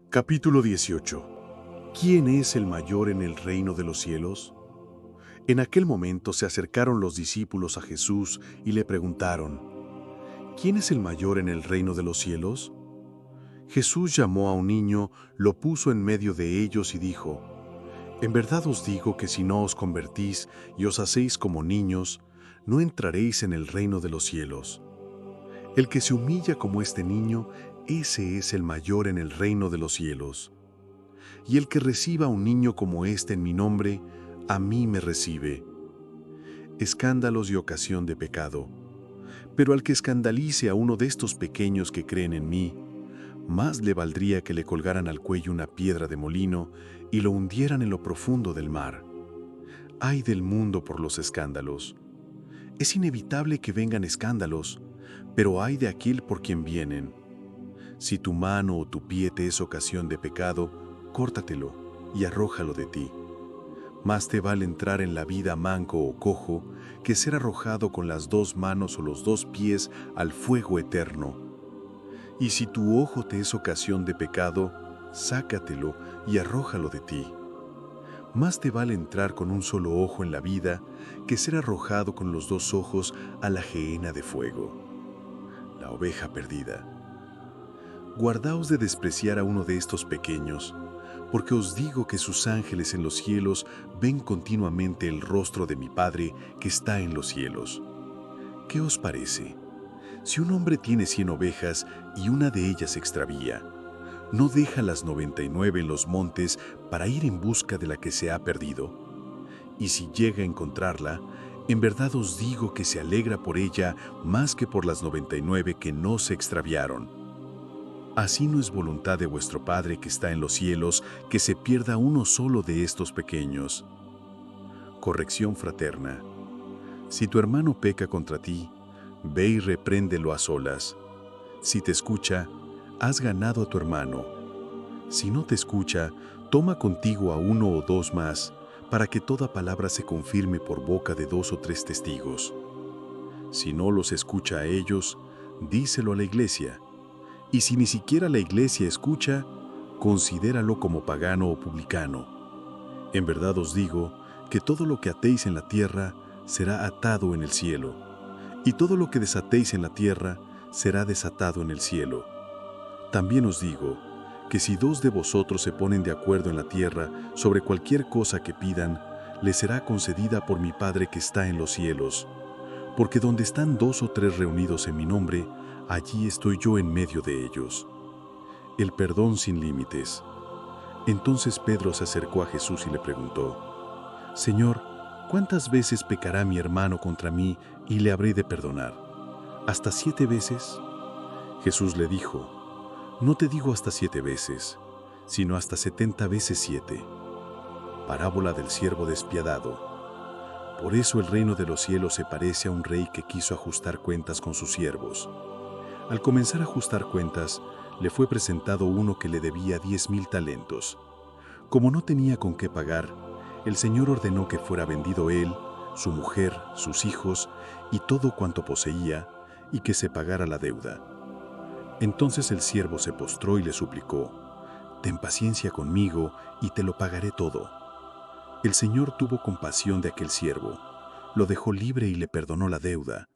Capítulo 18. ¿Quién es el mayor en el reino de los cielos? En aquel momento se acercaron los discípulos a Jesús y le preguntaron: ¿Quién es el mayor en el reino de los cielos? Jesús llamó a un niño, lo puso en medio de ellos y dijo: En verdad os digo que si no os convertís y os hacéis como niños, no entraréis en el reino de los cielos. El que se humilla como este niño, ese es el mayor en el reino de los cielos. Y el que reciba a un niño como este en mi nombre, a mí me recibe. Escándalos y ocasión de pecado. Pero al que escandalice a uno de estos pequeños que creen en mí, más le valdría que le colgaran al cuello una piedra de molino y lo hundieran en lo profundo del mar. Ay del mundo por los escándalos. Es inevitable que vengan escándalos, pero ay de aquel por quien vienen. Si tu mano o tu pie te es ocasión de pecado, córtatelo y arrójalo de ti. Más te vale entrar en la vida manco o cojo que ser arrojado con las dos manos o los dos pies al fuego eterno. Y si tu ojo te es ocasión de pecado, sácatelo y arrójalo de ti. Más te vale entrar con un solo ojo en la vida que ser arrojado con los dos ojos a la gehenna de fuego. La oveja perdida. Guardaos de despreciar a uno de estos pequeños, porque os digo que sus ángeles en los cielos ven continuamente el rostro de mi Padre que está en los cielos. ¿Qué os parece? Si un hombre tiene 100 ovejas y una de ellas se extravía, ¿no deja las 99 en los montes para ir en busca de la que se ha perdido? Y si llega a encontrarla, en verdad os digo que se alegra por ella más que por las 99 que no se extraviaron. Así no es voluntad de vuestro Padre que está en los cielos que se pierda uno solo de estos pequeños. Corrección fraterna. Si tu hermano peca contra ti, ve y repréndelo a solas. Si te escucha, has ganado a tu hermano. Si no te escucha, toma contigo a uno o dos más, para que toda palabra se confirme por boca de 2 o 3 testigos. Si no los escucha a ellos, díselo a la iglesia. Y si ni siquiera la iglesia escucha, considéralo como pagano o publicano. En verdad os digo que todo lo que atéis en la tierra será atado en el cielo, y todo lo que desatéis en la tierra será desatado en el cielo. También os digo que si 2 de vosotros se ponen de acuerdo en la tierra sobre cualquier cosa que pidan, les será concedida por mi Padre que está en los cielos. Porque donde están 2 o 3 reunidos en mi nombre, allí estoy yo en medio de ellos. El perdón sin límites. Entonces Pedro se acercó a Jesús y le preguntó: Señor, ¿cuántas veces pecará mi hermano contra mí y le habré de perdonar? ¿Hasta 7 veces? Jesús le dijo: No te digo hasta 7 veces, sino hasta 70 veces 7. Parábola del siervo despiadado. Por eso el reino de los cielos se parece a un rey que quiso ajustar cuentas con sus siervos. Al comenzar a ajustar cuentas, le fue presentado uno que le debía 10,000 talentos. Como no tenía con qué pagar, el Señor ordenó que fuera vendido él, su mujer, sus hijos y todo cuanto poseía, y que se pagara la deuda. Entonces el siervo se postró y le suplicó: Ten paciencia conmigo y te lo pagaré todo. El Señor tuvo compasión de aquel siervo, lo dejó libre y le perdonó la deuda.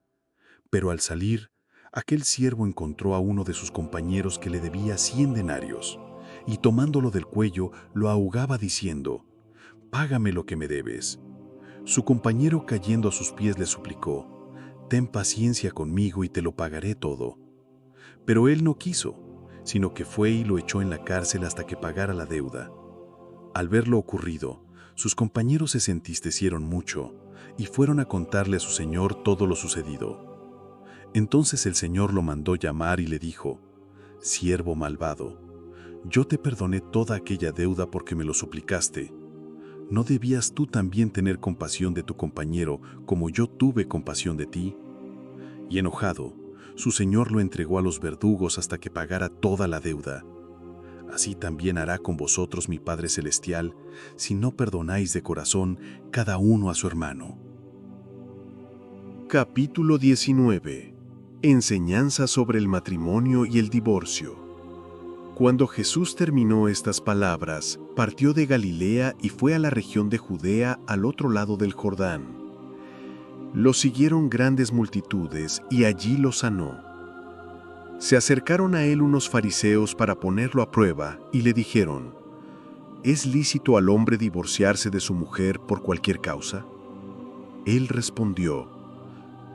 Pero al salir, aquel siervo encontró a uno de sus compañeros que le debía 100 denarios, y tomándolo del cuello lo ahogaba diciendo: Págame lo que me debes. Su compañero, cayendo a sus pies, le suplicó: Ten paciencia conmigo y te lo pagaré todo. Pero él no quiso, sino que fue y lo echó en la cárcel hasta que pagara la deuda. Al ver lo ocurrido, sus compañeros se entristecieron mucho y fueron a contarle a su señor todo lo sucedido. Entonces el Señor lo mandó llamar y le dijo: Siervo malvado, yo te perdoné toda aquella deuda porque me lo suplicaste. ¿No debías tú también tener compasión de tu compañero como yo tuve compasión de ti? Y enojado, su señor lo entregó a los verdugos hasta que pagara toda la deuda. Así también hará con vosotros mi Padre Celestial, si no perdonáis de corazón cada uno a su hermano. Capítulo 19. Enseñanza sobre el matrimonio y el divorcio. Cuando Jesús terminó estas palabras, partió de Galilea y fue a la región de Judea al otro lado del Jordán. Lo siguieron grandes multitudes y allí lo sanó. Se acercaron a él unos fariseos para ponerlo a prueba y le dijeron: ¿Es lícito al hombre divorciarse de su mujer por cualquier causa? Él respondió: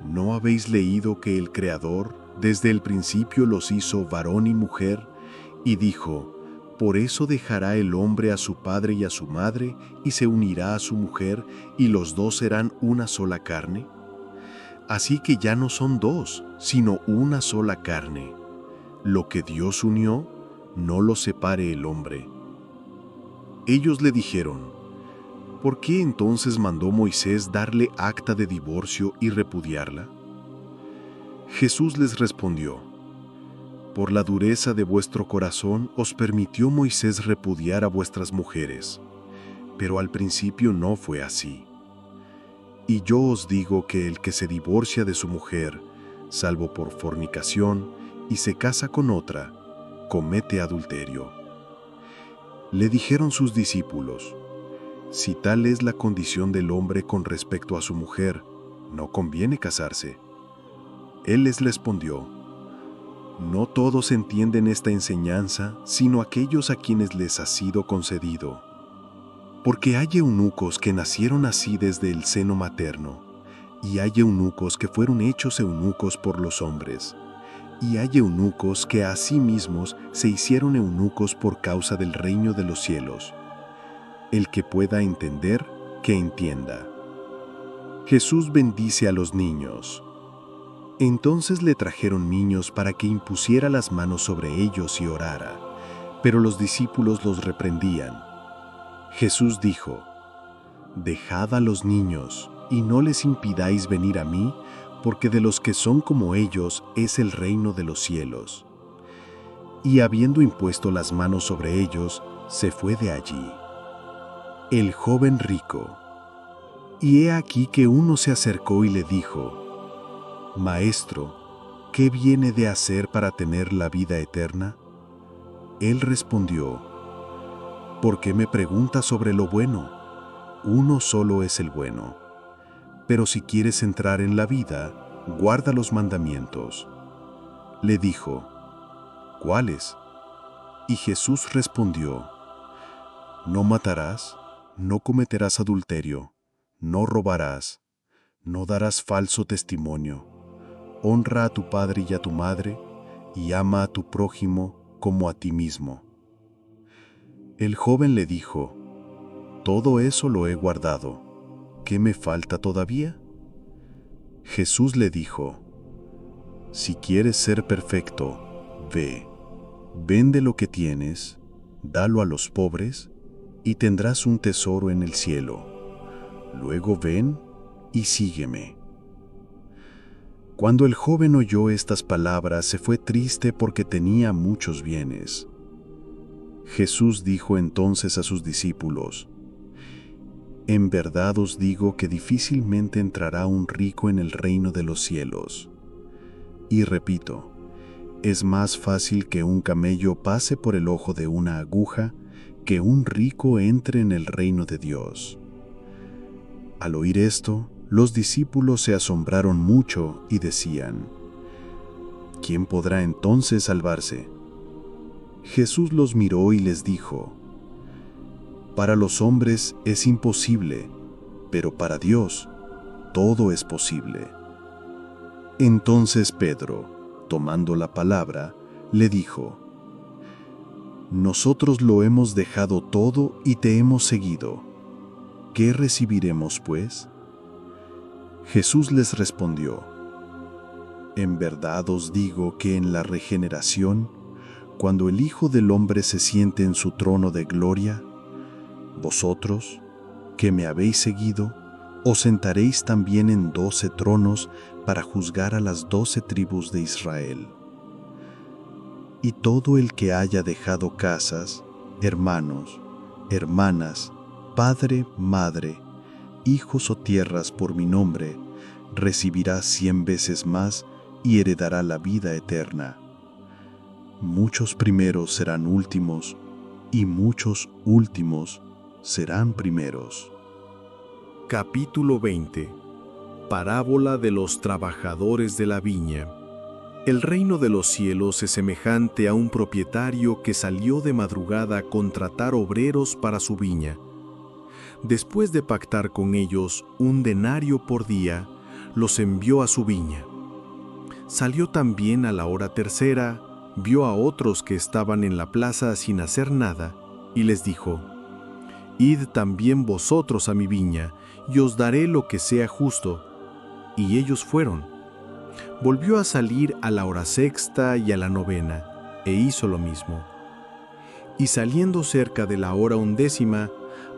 ¿No habéis leído que el Creador desde el principio los hizo varón y mujer? Y dijo: por eso dejará el hombre a su padre y a su madre, y se unirá a su mujer, y los dos serán una sola carne. Así que ya no son dos, sino una sola carne. Lo que Dios unió, no lo separe el hombre. Ellos le dijeron: ¿por qué entonces mandó Moisés darle acta de divorcio y repudiarla? Jesús les respondió: por la dureza de vuestro corazón os permitió Moisés repudiar a vuestras mujeres, pero al principio no fue así. Y yo os digo que el que se divorcia de su mujer, salvo por fornicación, y se casa con otra, comete adulterio. Le dijeron sus discípulos: si tal es la condición del hombre con respecto a su mujer, no conviene casarse. Él les respondió: no todos entienden esta enseñanza, sino aquellos a quienes les ha sido concedido. Porque hay eunucos que nacieron así desde el seno materno, y hay eunucos que fueron hechos eunucos por los hombres, y hay eunucos que a sí mismos se hicieron eunucos por causa del reino de los cielos. El que pueda entender, que entienda. Jesús bendice a los niños. Entonces le trajeron niños para que impusiera las manos sobre ellos y orara, pero los discípulos los reprendían. Jesús dijo: dejad a los niños y no les impidáis venir a mí, porque de los que son como ellos es el reino de los cielos. Y habiendo impuesto las manos sobre ellos, se fue de allí. El joven rico. Y he aquí que uno se acercó y le dijo: Maestro, ¿qué viene de hacer para tener la vida eterna? Él respondió: ¿por qué me preguntas sobre lo bueno? Uno solo es el bueno. Pero si quieres entrar en la vida, guarda los mandamientos. Le dijo: ¿cuáles? Y Jesús respondió: no matarás, no cometerás adulterio, no robarás, no darás falso testimonio, honra a tu padre y a tu madre, y ama a tu prójimo como a ti mismo. El joven le dijo: todo eso lo he guardado. ¿Qué me falta todavía? Jesús le dijo: si quieres ser perfecto, ve, vende lo que tienes, dalo a los pobres, y tendrás un tesoro en el cielo. Luego ven y sígueme. Cuando el joven oyó estas palabras, se fue triste porque tenía muchos bienes. Jesús dijo entonces a sus discípulos: en verdad os digo que difícilmente entrará un rico en el reino de los cielos. Y repito, es más fácil que un camello pase por el ojo de una aguja que un rico entre en el reino de Dios. Al oír esto, los discípulos se asombraron mucho y decían: ¿quién podrá entonces salvarse? Jesús los miró y les dijo: para los hombres es imposible, pero para Dios todo es posible. Entonces Pedro, tomando la palabra, le dijo: nosotros lo hemos dejado todo y te hemos seguido. ¿Qué recibiremos, pues? Jesús les respondió: en verdad os digo que en la regeneración, cuando el Hijo del Hombre se siente en su trono de gloria, vosotros, que me habéis seguido, os sentaréis también en 12 tronos para juzgar a las 12 tribus de Israel. Y todo el que haya dejado casas, hermanos, hermanas, padre, madre, hijos o tierras por mi nombre, recibirá 100 veces más y heredará la vida eterna. Muchos primeros serán últimos, y muchos últimos serán primeros. Capítulo 20. Parábola de los trabajadores de la viña. El reino de los cielos es semejante a un propietario que salió de madrugada a contratar obreros para su viña. Después de pactar con ellos 1 denario por día, los envió a su viña. Salió también a la hora tercera, vio a otros que estaban en la plaza sin hacer nada, y les dijo: «Id también vosotros a mi viña, y os daré lo que sea justo». Y ellos fueron. Volvió a salir a la hora sexta y a la novena, e hizo lo mismo. Y saliendo cerca de la hora 11,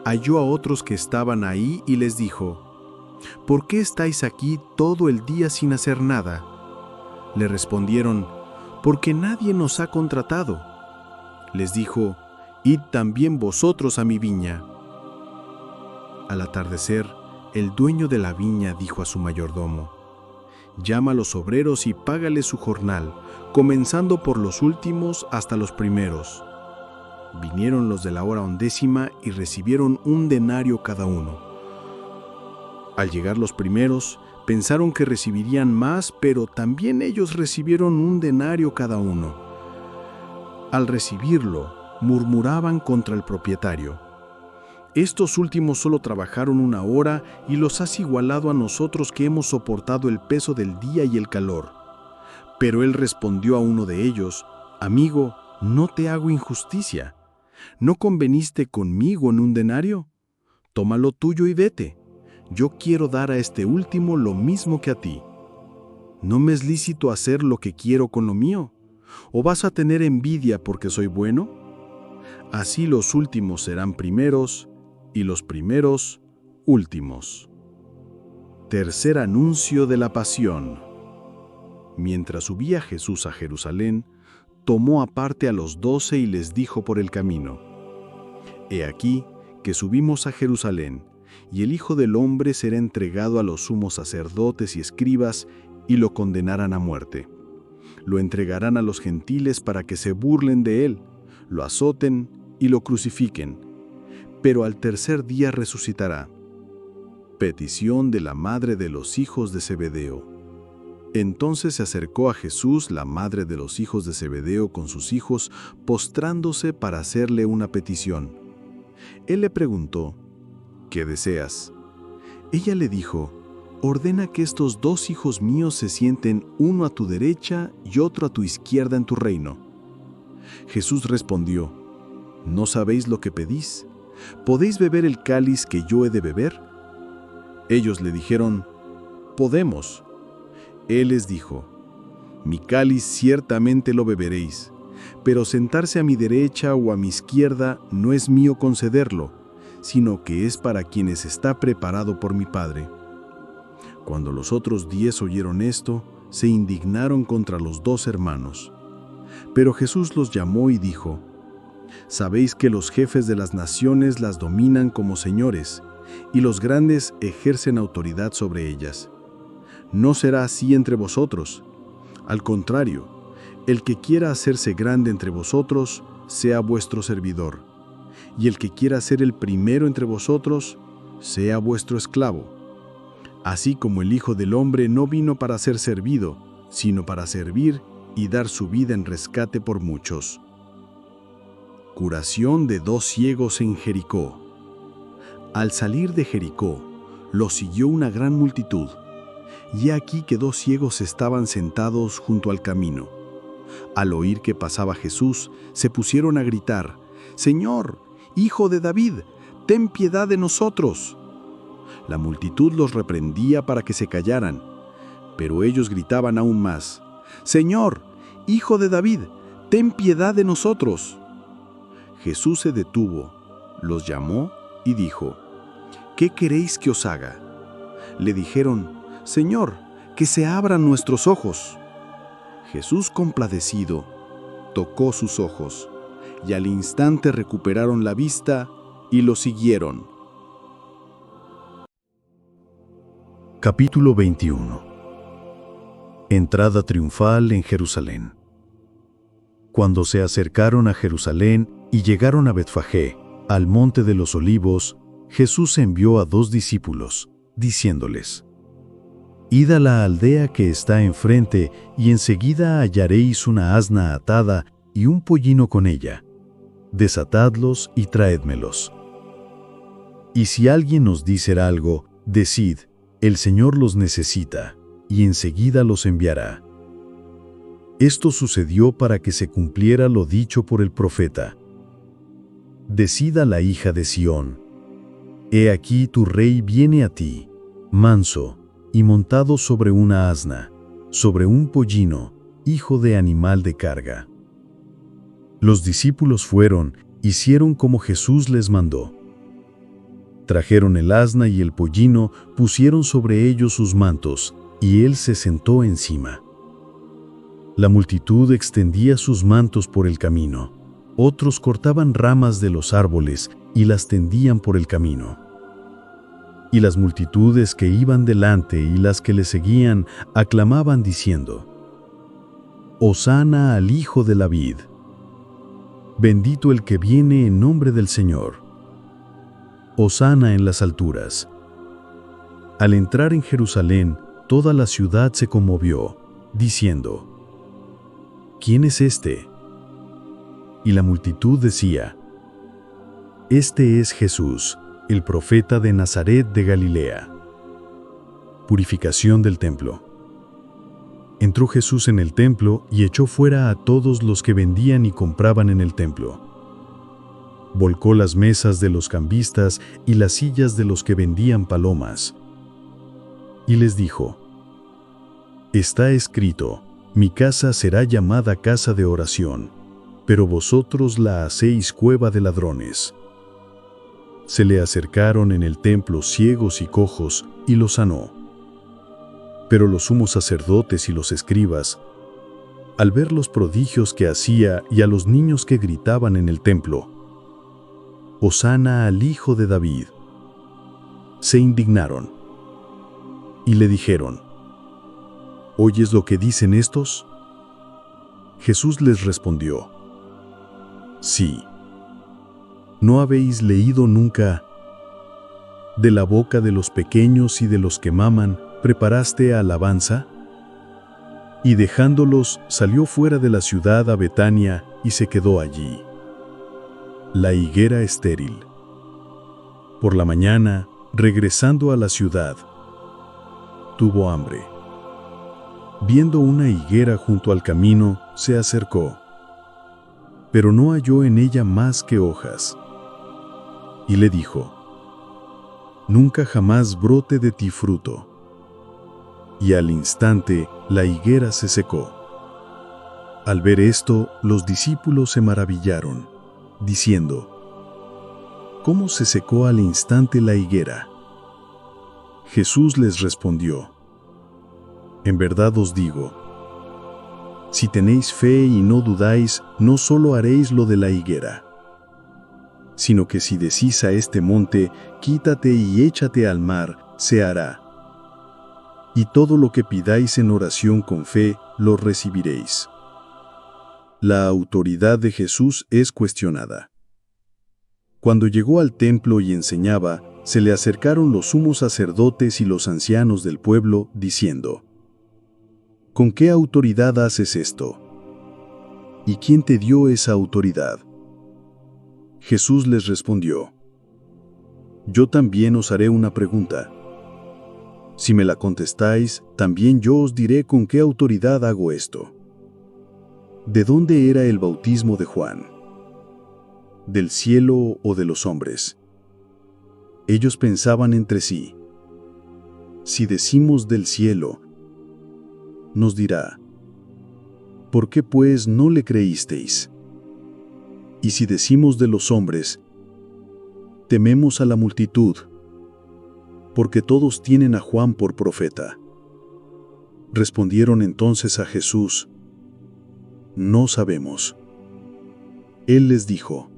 halló a otros que estaban ahí y les dijo: «¿Por qué estáis aquí todo el día sin hacer nada?». Le respondieron: «Porque nadie nos ha contratado». Les dijo: «Id también vosotros a mi viña». Al atardecer, el dueño de la viña dijo a su mayordomo: «Llama a los obreros y págales su jornal, comenzando por los últimos hasta los primeros». Vinieron los de la hora 11 y recibieron 1 denario cada uno. Al llegar los primeros, pensaron que recibirían más, pero también ellos recibieron 1 denario cada uno. Al recibirlo, murmuraban contra el propietario: «Estos últimos solo trabajaron 1 hora y los has igualado a nosotros que hemos soportado el peso del día y el calor». Pero él respondió a uno de ellos: «Amigo, no te hago injusticia. ¿No conveniste conmigo en 1 denario? Toma lo tuyo y vete. Yo quiero dar a este último lo mismo que a ti. ¿No me es lícito hacer lo que quiero con lo mío? ¿O vas a tener envidia porque soy bueno? Así los últimos serán primeros, y los primeros últimos». Tercer anuncio de la pasión. Mientras subía Jesús a Jerusalén, tomó aparte a los 12 y les dijo por el camino: «He aquí que subimos a Jerusalén, y el Hijo del Hombre será entregado a los sumos sacerdotes y escribas, y lo condenarán a muerte. Lo entregarán a los gentiles para que se burlen de él, lo azoten y lo crucifiquen, pero al tercer día resucitará». Petición de la madre de los hijos de Zebedeo. Entonces se acercó a Jesús la madre de los hijos de Zebedeo con sus hijos, postrándose para hacerle una petición. Él le preguntó: «¿Qué deseas?». Ella le dijo: «Ordena que estos 2 hijos míos se sienten, uno a tu derecha y otro a tu izquierda en tu reino». Jesús respondió: «¿No sabéis lo que pedís? ¿Podéis beber el cáliz que yo he de beber?». Ellos le dijeron: «Podemos». Él les dijo: «Mi cáliz ciertamente lo beberéis, pero sentarse a mi derecha o a mi izquierda no es mío concederlo, sino que es para quienes está preparado por mi Padre». Cuando los otros 10 oyeron esto, se indignaron contra los 2 hermanos. Pero Jesús los llamó y dijo: «Sabéis que los jefes de las naciones las dominan como señores, y los grandes ejercen autoridad sobre ellas. No será así entre vosotros. Al contrario, el que quiera hacerse grande entre vosotros, sea vuestro servidor, y el que quiera ser el primero entre vosotros, sea vuestro esclavo. Así como el Hijo del Hombre no vino para ser servido, sino para servir y dar su vida en rescate por muchos». Curación de 2 ciegos en Jericó. Al salir de Jericó, lo siguió una gran multitud. Y aquí que 2 ciegos estaban sentados junto al camino. Al oír que pasaba Jesús, se pusieron a gritar: «Señor, Hijo de David, ten piedad de nosotros». La multitud los reprendía para que se callaran, pero ellos gritaban aún más: «Señor, Hijo de David, ten piedad de nosotros». Jesús se detuvo, los llamó y dijo: «¿Qué queréis que os haga?». Le dijeron: «Señor, que se abran nuestros ojos». Jesús, compadecido, tocó sus ojos, y al instante recuperaron la vista y lo siguieron. Capítulo 21. Entrada triunfal en Jerusalén. Cuando se acercaron a Jerusalén y llegaron a Betfagé, al monte de los Olivos, Jesús envió a 2 discípulos, diciéndoles: Id a la aldea que está enfrente, y enseguida hallaréis una asna atada y un pollino con ella. Desatadlos y traédmelos. Y si alguien os dice algo, decid: el Señor los necesita, y enseguida los enviará. Esto sucedió para que se cumpliera lo dicho por el profeta. Decid a la hija de Sión: He aquí tu rey viene a ti, manso, y montado sobre una asna, sobre un pollino, hijo de animal de carga. Los discípulos fueron, hicieron como Jesús les mandó. Trajeron el asna y el pollino, pusieron sobre ellos sus mantos, y él se sentó encima. La multitud extendía sus mantos por el camino. Otros cortaban ramas de los árboles y las tendían por el camino. Y las multitudes que iban delante y las que le seguían aclamaban diciendo: Hosana al Hijo de David. Bendito el que viene en nombre del Señor. Hosana en las alturas. Al entrar en Jerusalén, toda la ciudad se conmovió, diciendo: ¿Quién es este? Y la multitud decía: Este es Jesús, el profeta de Nazaret de Galilea. Purificación del templo. Entró Jesús en el templo y echó fuera a todos los que vendían y compraban en el templo. Volcó las mesas de los cambistas y las sillas de los que vendían palomas. Y les dijo: Está escrito: Mi casa será llamada casa de oración, pero vosotros la hacéis cueva de ladrones. Se le acercaron en el templo ciegos y cojos, y los sanó. Pero los sumos sacerdotes y los escribas, al ver los prodigios que hacía y a los niños que gritaban en el templo: Hosana al Hijo de David, se indignaron y le dijeron: ¿Oyes lo que dicen estos? Jesús les respondió: Sí. ¿No habéis leído nunca: de la boca de los pequeños y de los que maman, preparaste alabanza? Y dejándolos, salió fuera de la ciudad a Betania y se quedó allí. La higuera estéril. Por la mañana, regresando a la ciudad, tuvo hambre. Viendo una higuera junto al camino, se acercó, pero no halló en ella más que hojas. Y le dijo: Nunca jamás brote de ti fruto. Y al instante la higuera se secó. Al ver esto, los discípulos se maravillaron, diciendo: ¿Cómo se secó al instante la higuera? Jesús les respondió: En verdad os digo, si tenéis fe y no dudáis, no solo haréis lo de la higuera, sino que si decís a este monte: quítate y échate al mar, se hará. Y todo lo que pidáis en oración con fe, lo recibiréis. La autoridad de Jesús es cuestionada. Cuando llegó al templo y enseñaba, se le acercaron los sumos sacerdotes y los ancianos del pueblo, diciendo: ¿Con qué autoridad haces esto? ¿Y quién te dio esa autoridad? Jesús les respondió: Yo también os haré una pregunta. Si me la contestáis, también yo os diré con qué autoridad hago esto. ¿De dónde era el bautismo de Juan? ¿Del cielo o de los hombres? Ellos pensaban entre sí: si decimos del cielo, nos dirá: ¿por qué pues no le creísteis? Y si decimos de los hombres, tememos a la multitud, porque todos tienen a Juan por profeta. Respondieron entonces a Jesús: No sabemos. Él les dijo: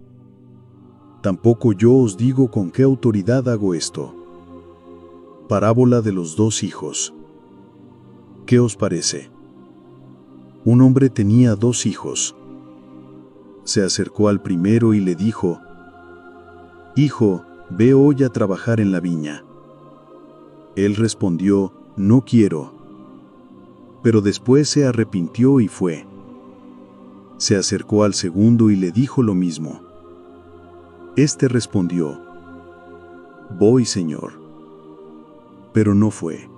Tampoco yo os digo con qué autoridad hago esto. Parábola de los 2 hijos. ¿Qué os parece? Un hombre tenía 2 hijos. se acercó al primero y le dijo: «Hijo, ve hoy a trabajar en la viña». Él respondió: «No quiero». Pero después se arrepintió y fue. Se acercó al segundo y le dijo lo mismo. Este respondió: «Voy, Señor». Pero no fue.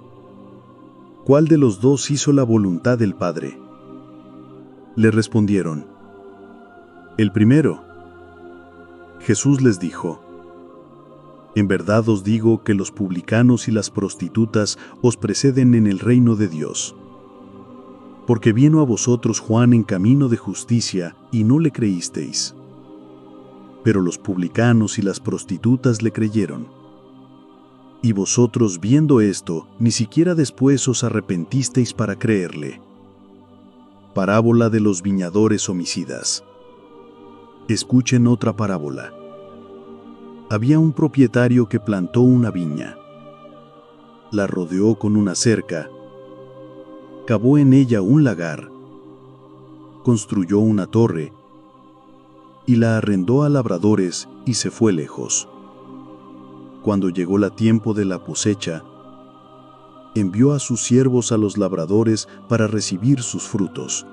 ¿Cuál de los dos hizo la voluntad del Padre? Le respondieron: «El primero». Jesús les dijo: «En verdad os digo que los publicanos y las prostitutas os preceden en el reino de Dios. Porque vino a vosotros Juan en camino de justicia y no le creísteis. Pero los publicanos y las prostitutas le creyeron. Y vosotros, viendo esto, ni siquiera después os arrepentisteis para creerle». Parábola de los viñadores homicidas. Escuchen otra parábola. Había un propietario que plantó una viña. La rodeó con una cerca, cavó en ella un lagar, construyó una torre y la arrendó a labradores y se fue lejos. Cuando llegó el tiempo de la cosecha, envió a sus siervos a los labradores para recibir sus frutos.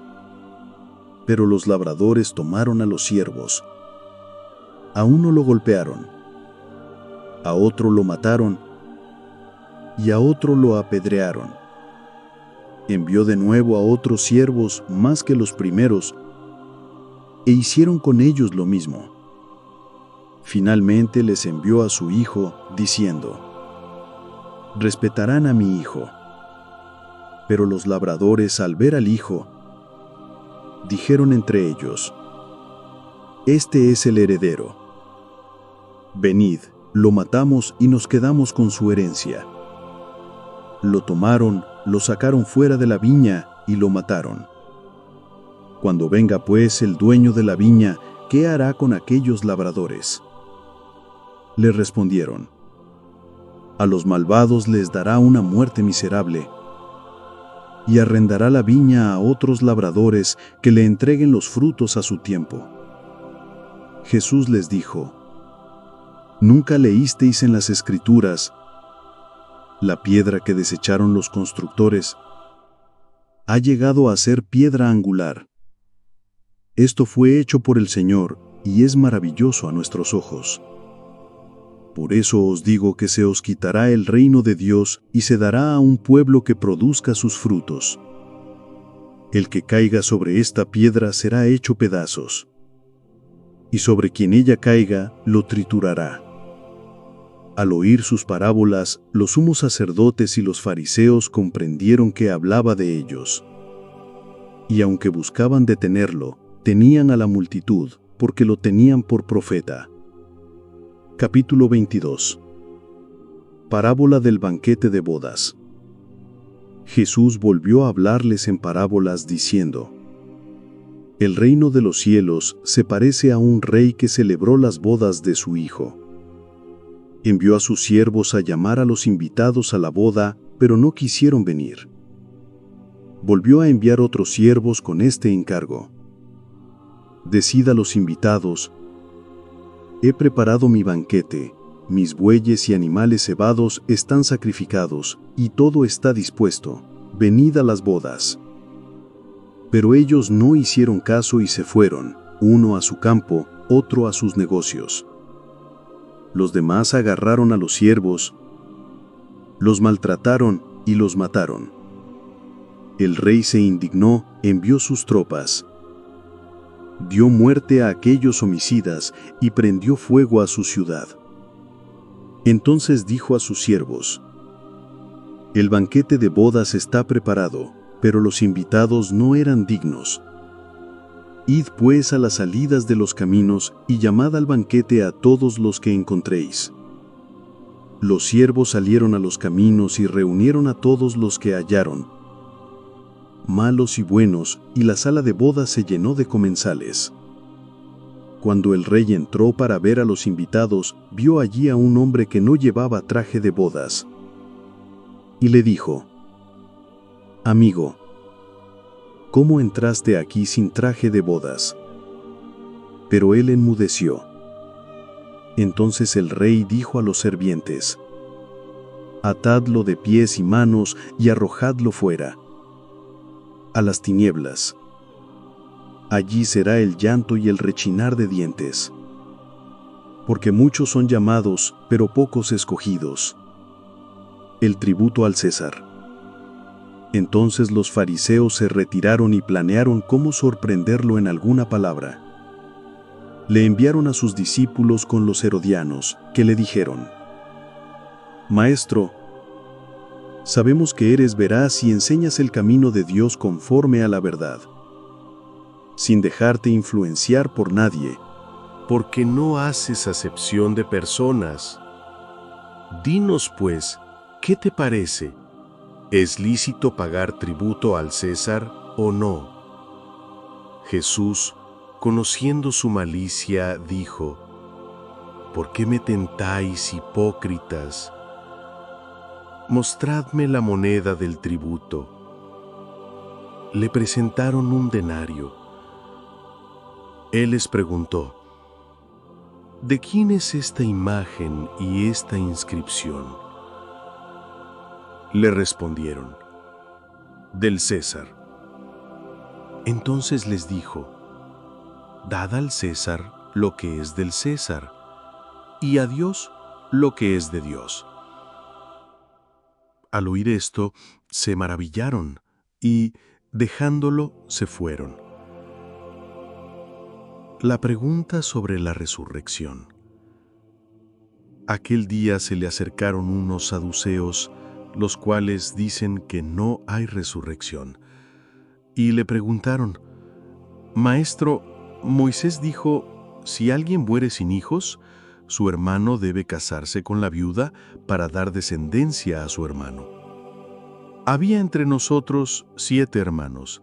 Pero los labradores tomaron a los siervos. A uno lo golpearon, a otro lo mataron y a otro lo apedrearon. Envió de nuevo a otros siervos más que los primeros, e hicieron con ellos lo mismo. Finalmente les envió a su hijo, diciendo: «Respetarán a mi hijo». Pero los labradores, al ver al hijo, dijeron entre ellos: «Este es el heredero. Venid, lo matamos y nos quedamos con su herencia». Lo tomaron, lo sacaron fuera de la viña y lo mataron. Cuando venga pues el dueño de la viña, ¿qué hará con aquellos labradores? Le respondieron: «A los malvados les dará una muerte miserable, y arrendará la viña a otros labradores que le entreguen los frutos a su tiempo». Jesús les dijo: «¿Nunca leísteis en las Escrituras: la piedra que desecharon los constructores ha llegado a ser piedra angular? Esto fue hecho por el Señor y es maravilloso a nuestros ojos. Por eso os digo que se os quitará el reino de Dios y se dará a un pueblo que produzca sus frutos. El que caiga sobre esta piedra será hecho pedazos, y sobre quien ella caiga lo triturará». Al oír sus parábolas, los sumos sacerdotes y los fariseos comprendieron que hablaba de ellos. Y aunque buscaban detenerlo, tenían a la multitud, porque lo tenían por profeta. Capítulo 22. Parábola del banquete de bodas. Jesús volvió a hablarles en parábolas diciendo: «El reino de los cielos se parece a un rey que celebró las bodas de su hijo. Envió a sus siervos a llamar a los invitados a la boda, pero no quisieron venir. Volvió a enviar otros siervos con este encargo: «Decid a los invitados: he preparado mi banquete, mis bueyes y animales cebados están sacrificados, y todo está dispuesto, venid a las bodas». Pero ellos no hicieron caso y se fueron, uno a su campo, otro a sus negocios. Los demás agarraron a los siervos, los maltrataron y los mataron. El rey se indignó, envió sus tropas, dio muerte a aquellos homicidas y prendió fuego a su ciudad. Entonces dijo a sus siervos: «El banquete de bodas está preparado, pero los invitados no eran dignos. Id pues a las salidas de los caminos y llamad al banquete a todos los que encontréis». Los siervos salieron a los caminos y reunieron a todos los que hallaron, malos y buenos, y la sala de bodas se llenó de comensales. Cuando el rey entró para ver a los invitados, vio allí a un hombre que no llevaba traje de bodas. Y le dijo: «Amigo, ¿cómo entraste aquí sin traje de bodas?». pero él enmudeció. Entonces el rey dijo a los servientes: «Atadlo de pies y manos y arrojadlo fuera, a las tinieblas. Allí será el llanto y el rechinar de dientes, porque muchos son llamados, pero pocos escogidos. El tributo al César». Entonces los fariseos se retiraron y planearon cómo sorprenderlo en alguna palabra. Le enviaron a sus discípulos con los herodianos, que le dijeron: «Maestro, sabemos que eres veraz y enseñas el camino de Dios conforme a la verdad, sin dejarte influenciar por nadie, porque no haces acepción de personas. Dinos, pues, ¿qué te parece? ¿Es lícito pagar tributo al César o no?». Jesús, conociendo su malicia, dijo: «¿Por qué me tentáis, hipócritas? Mostradme la moneda del tributo». Le presentaron un denario. Él les preguntó: «¿De quién es esta imagen y esta inscripción?». Le respondieron: «Del César». Entonces les dijo: «Dad al César lo que es del César, y a Dios lo que es de Dios». Al oír esto, se maravillaron y, dejándolo, se fueron. La pregunta sobre la resurrección. Aquel día se le acercaron unos saduceos, los cuales dicen que no hay resurrección, y le preguntaron: «Maestro, Moisés dijo, si alguien muere sin hijos, su hermano debe casarse con la viuda para dar descendencia a su hermano. Había entre nosotros 7 hermanos.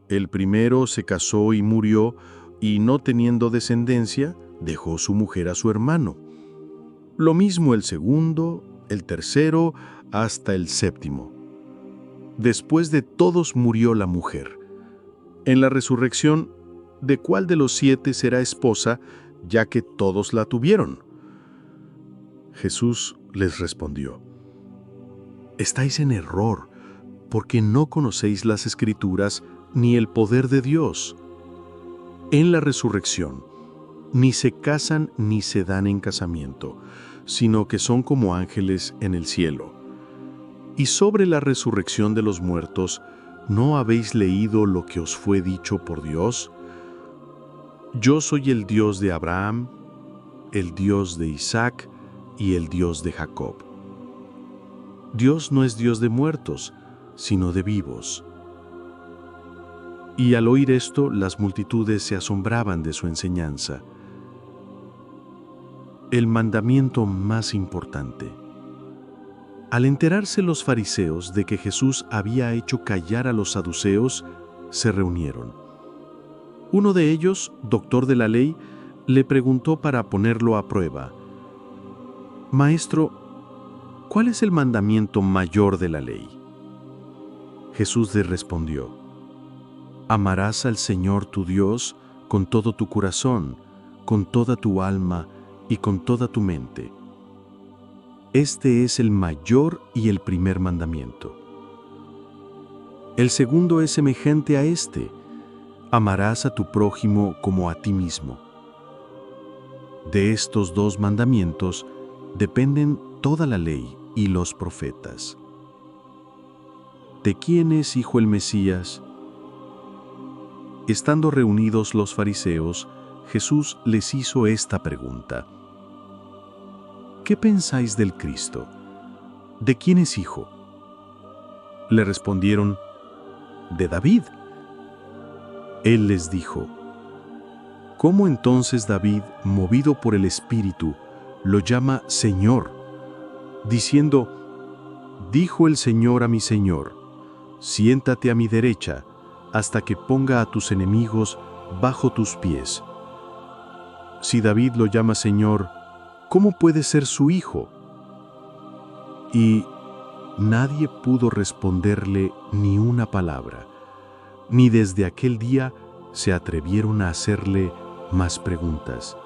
El primero se casó y murió, y no teniendo descendencia, dejó su mujer a su hermano. Lo mismo el segundo, el tercero, hasta el 7º. Después de todos murió la mujer. En la resurrección, ¿de cuál de los 7 será esposa, ya que todos la tuvieron?». Jesús les respondió: «Estáis en error, porque no conocéis las Escrituras ni el poder de Dios. En la resurrección, ni se casan ni se dan en casamiento, sino que son como ángeles en el cielo. Y sobre la resurrección de los muertos, ¿no habéis leído lo que os fue dicho por Dios? Yo soy el Dios de Abraham, el Dios de Isaac y el Dios de Jacob». Dios no es Dios de muertos, sino de vivos. Y al oír esto, las multitudes se asombraban de su enseñanza. El mandamiento más importante. Al enterarse los fariseos de que Jesús había hecho callar a los saduceos, se reunieron. Uno de ellos, doctor de la ley, le preguntó para ponerlo a prueba: «Maestro, ¿cuál es el mandamiento mayor de la ley?». Jesús le respondió: «Amarás al Señor tu Dios con todo tu corazón, con toda tu alma y con toda tu mente. Este es el mayor y el primer mandamiento. El segundo es semejante a este: amarás a tu prójimo como a ti mismo. De estos 2 mandamientos dependen toda la ley y los profetas». ¿De quién es hijo el Mesías? Estando reunidos los fariseos, Jesús les hizo esta pregunta: ¿qué pensáis del Cristo? ¿De quién es hijo? Le respondieron: de David. Él les dijo: ¿cómo entonces David, movido por el Espíritu, lo llama Señor, diciendo: dijo el Señor a mi Señor, siéntate a mi derecha, hasta que ponga a tus enemigos bajo tus pies? Si David lo llama Señor, ¿cómo puede ser su hijo? Y nadie pudo responderle ni una palabra, ni desde aquel día se atrevieron a hacerle más preguntas.